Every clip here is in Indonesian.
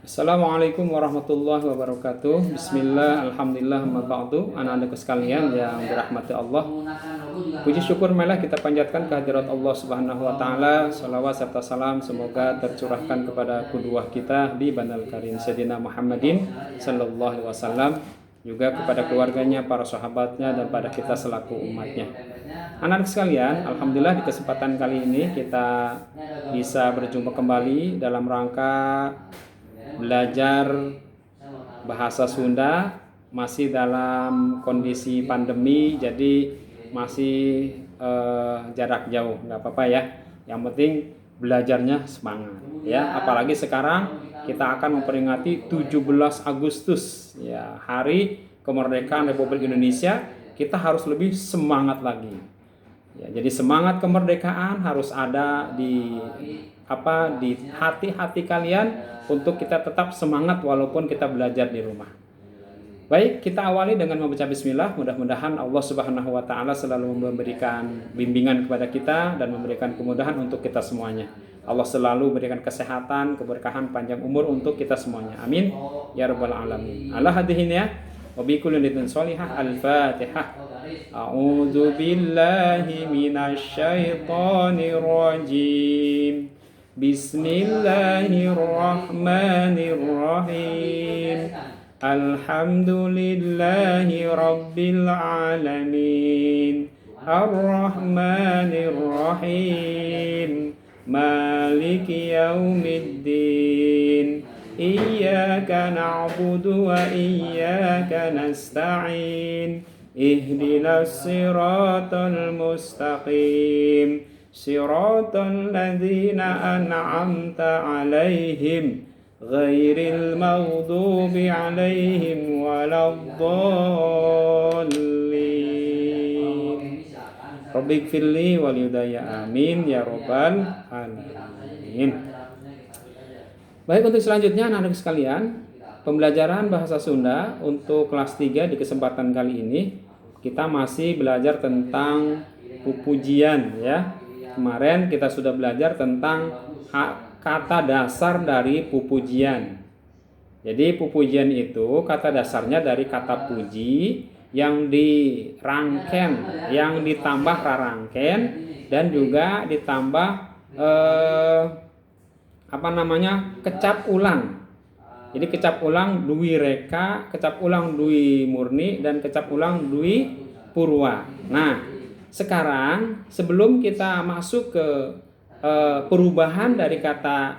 Assalamualaikum warahmatullahi wabarakatuh. Bismillah, alhamdulillah, ba'du. Anak-anakku sekalian yang dirahmati Allah, puji syukur marilah kita panjatkan kehadirat Allah Subhanahu wa taala. Shalawat serta salam semoga tercurahkan kepada qudwah kita di Banal Karim Sayyidina Muhammadin sallallahu alaihi wasallam, juga kepada keluarganya, para sahabatnya, dan pada kita selaku umatnya. Anak-anak sekalian, alhamdulillah di kesempatan kali ini kita bisa berjumpa kembali dalam rangka belajar bahasa Sunda, masih dalam kondisi pandemi, jadi masih jarak jauh, nggak apa-apa ya. Yang penting belajarnya semangat ya. Apalagi sekarang kita akan memperingati 17 Agustus ya, Hari Kemerdekaan Republik Indonesia. Kita harus lebih semangat lagi. Ya, jadi semangat kemerdekaan harus ada di hati-hati kalian untuk kita tetap semangat walaupun kita belajar di rumah. Baik, kita awali dengan membaca bismillah. Mudah-mudahan Allah Subhanahu wa taala selalu memberikan bimbingan kepada kita dan memberikan kemudahan untuk kita semuanya. Allah selalu memberikan kesehatan, keberkahan, panjang umur untuk kita semuanya. Amin ya rabbal alamin. Allah hadihin ya. Wa bi kulli niyatin shalihah. Al-Fatihah. A'udzu billahi minasy syaithanir rajim. Bismillahirrahmanirrahim. Alhamdulillahi rabbil alamin. Ar-Rahmanir-Rahim. Maliki yaumiddin. Iyyaka na'budu wa iyyaka nasta'in. Ihdinas siratal mustaqim. Siratal ladzina an'amta 'alaihim ghairil maghdubi 'alaihim waladdallin. Rabbighfirli walidayya amin ya rabbal alamin. Baik, untuk selanjutnya anak-anak sekalian, pembelajaran bahasa Sunda untuk kelas 3 di kesempatan kali ini kita masih belajar tentang pupujian ya. Kemarin kita sudah belajar tentang kata dasar dari pupujian. Jadi pupujian itu kata dasarnya dari kata puji yang dirangken, yang ditambah rarangken, dan juga ditambah kecap ulang. Jadi kecap ulang dwi reka, kecap ulang dwi murni, dan kecap ulang dwi purwa. Nah, sekarang sebelum kita masuk ke perubahan dari kata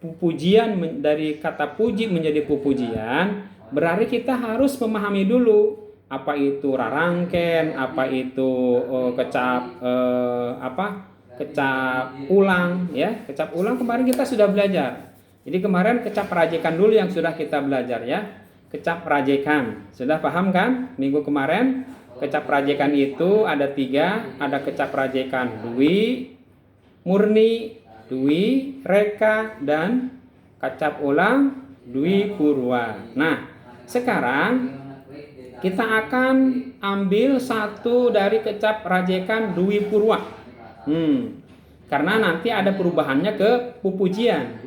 pujian, dari kata puji menjadi pupujian, berarti kita harus memahami dulu apa itu rarangken, apa itu kecap ulang ya. Kecap ulang kemarin kita sudah belajar. Jadi kemarin kecap rajekan dulu yang sudah kita belajar ya. Kecap rajekan sudah paham kan minggu kemarin? Kecap rajekan itu ada 3, ada kecap rajekan dwi, murni, dwi, reka, dan kecap ulang dwi purwa. Nah, sekarang kita akan ambil satu dari kecap rajekan dwi purwa. Karena nanti ada perubahannya ke pupujian.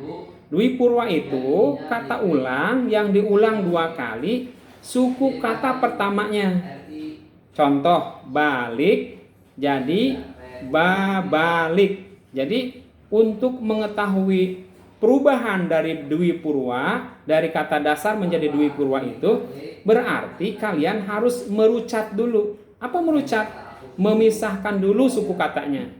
Dwi purwa itu kata ulang yang diulang 2 kali suku kata pertamanya. Contoh, balik jadi babalik. Jadi untuk mengetahui perubahan dari dwi purwa, dari kata dasar menjadi dwi purwa itu, berarti kalian harus merucat dulu. Apa merucat? Memisahkan dulu suku katanya.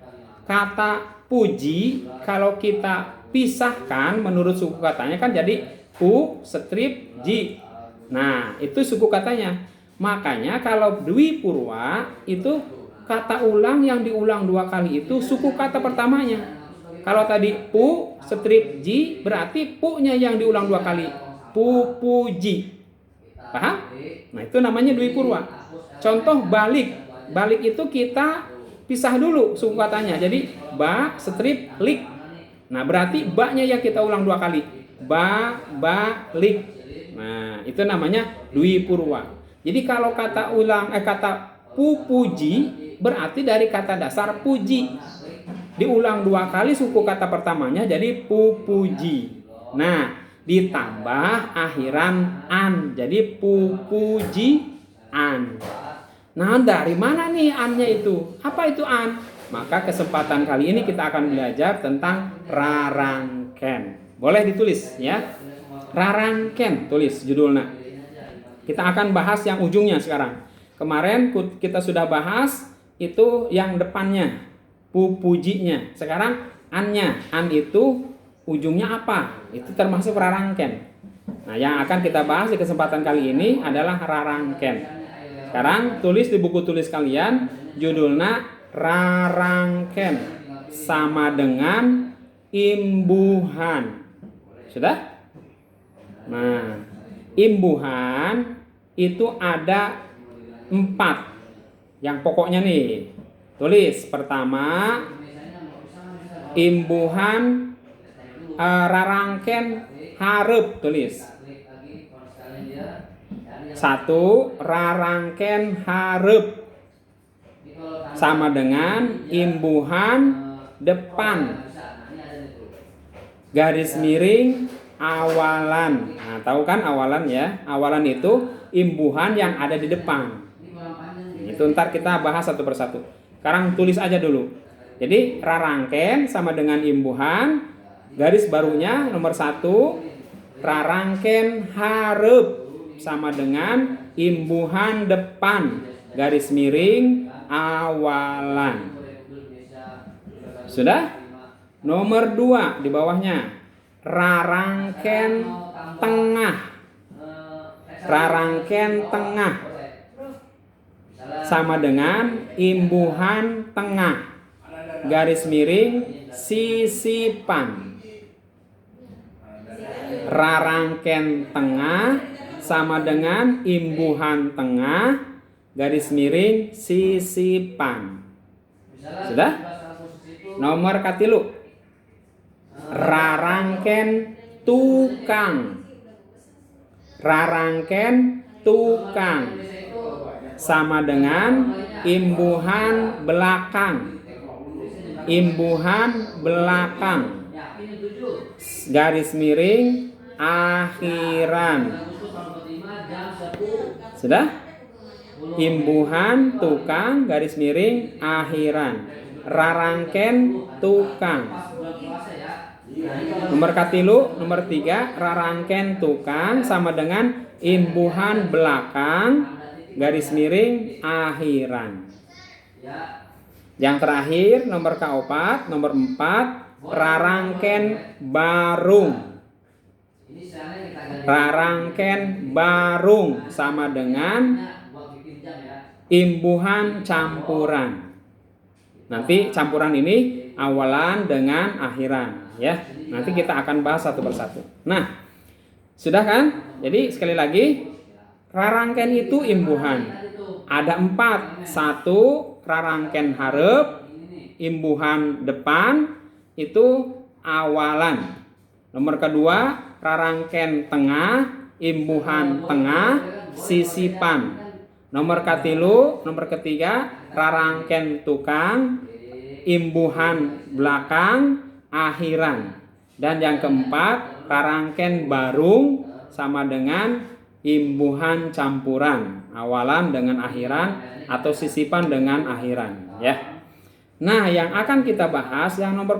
Kata puji kalau kita pisahkan menurut suku katanya kan jadi pu strip ji. Nah, itu suku katanya. Makanya kalau dwi purwa itu kata ulang yang diulang 2 kali itu suku kata pertamanya. Kalau tadi pu strip ji berarti pu-nya yang diulang 2 kali. Pupuji. Paham? Nah, itu namanya dwi purwa. Contoh balik. Balik itu kita pisah dulu suku katanya. Jadi ba strip lik. Nah, berarti ba-nya yang kita ulang 2 kali. Lik. Nah, itu namanya dwi purwa. Jadi kalau kata pupuji berarti dari kata dasar puji. Diulang 2 kali suku kata pertamanya jadi pupuji. Nah, ditambah akhiran an. Jadi pupujian. Nah, dari mana nih an-nya itu? Apa itu an? Maka kesempatan kali ini kita akan belajar tentang rarangken. Boleh ditulis ya. Rarangken, tulis judulnya. Kita akan bahas yang ujungnya sekarang. Kemarin kita sudah bahas itu yang depannya, pupujinya. Sekarang an-nya. An itu ujungnya apa? Itu termasuk rarangken. Nah, yang akan kita bahas di kesempatan kali ini adalah rarangken. Sekarang tulis di buku tulis kalian, judulnya rarangken sama dengan imbuhan. Sudah? Nah, imbuhan itu ada 4. Yang pokoknya nih, tulis pertama imbuhan rarangken hareup, tulis. 1. Rarangken hareup sama dengan imbuhan depan garis miring awalan. Nah, tahu kan awalan ya? Awalan itu imbuhan yang ada di depan. Itu ntar kita bahas satu persatu. Sekarang tulis aja dulu. Jadi rarangken sama dengan imbuhan, garis barunya nomor 1, rarangken hareup sama dengan imbuhan depan garis miring awalan. Sudah? Nomor 2 di bawahnya rarangken tengah. Rarangken tengah sama dengan imbuhan tengah garis miring sisipan. Rarangken tengah sama dengan imbuhan tengah garis miring sisipan. Sudah? Nomor katilu rarangken tukang. Rarangken tukang sama dengan imbuhan belakang. Imbuhan belakang garis miring akhiran. Sudah? Imbuhan tukang garis miring akhiran. Rarangken tukang. Nomor katilu, nomor 3, rarangken tukang sama dengan imbuhan belakang garis miring akhiran. Yang terakhir nomor keempat, nomor 4, rarangken barung. Rarangken barung sama dengan imbuhan campuran. Nanti campuran ini awalan dengan akhiran ya. Nanti kita akan bahas satu persatu. Nah, sudah kan? Jadi sekali lagi rarangken itu imbuhan. Ada 4. 1 rarangken hareup, imbuhan depan itu awalan. Nomor kedua rarangken tengah, imbuhan tengah, sisipan. Nomor katilu, nomor ketiga rarangken tukang, imbuhan belakang, akhiran. Dan yang keempat rarangken barung sama dengan imbuhan campuran, awalan dengan akhiran atau sisipan dengan akhiran ya. Nah, yang akan kita bahas yang nomor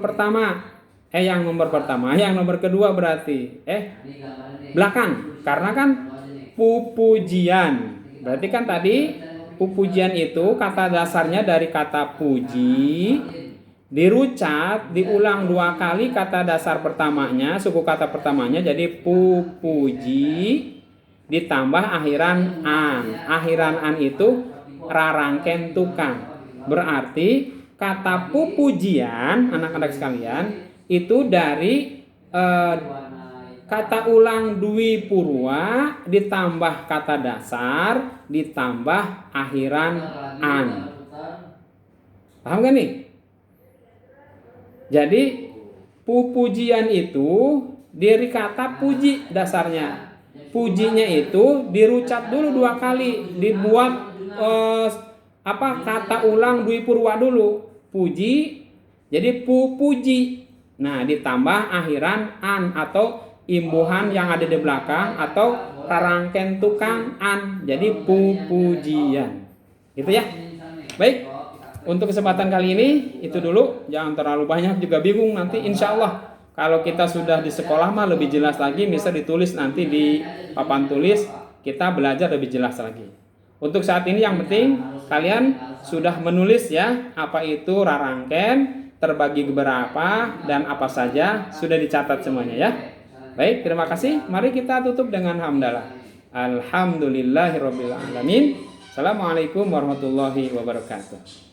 kedua berarti belakang, karena kan pupujian. Berarti kan tadi pupujian itu kata dasarnya dari kata puji, dirucat, diulang 2 kali kata dasar pertamanya, suku kata pertamanya jadi pupuji ditambah akhiran an. Akhiran an itu rarangken tukang. Berarti kata pupujian, anak-anak sekalian, itu dari kata ulang dwi purwa ditambah kata dasar ditambah akhiran an. Paham gak nih? Jadi pupujian itu dari kata puji dasarnya. Pujinya itu dirucat dulu 2 kali, dibuat kata ulang dwi purwa dulu. Puji jadi pupuji. Nah, ditambah akhiran an atau imbuhan yang ada di belakang atau rarangken tukang an. Jadi pujian. Gitu ya. Baik. Untuk kesempatan kali ini itu dulu. Jangan terlalu banyak juga bingung nanti insya Allah. Kalau kita sudah di sekolah mah lebih jelas lagi, bisa ditulis nanti di papan tulis, kita belajar lebih jelas lagi. Untuk saat ini yang penting kalian sudah menulis ya, apa itu rarangken, terbagi berapa dan apa saja, sudah dicatat semuanya ya. Baik, terima kasih. Mari kita tutup dengan hamdalah. Alhamdulillahirabbil alamin. Assalamualaikum warahmatullahi wabarakatuh.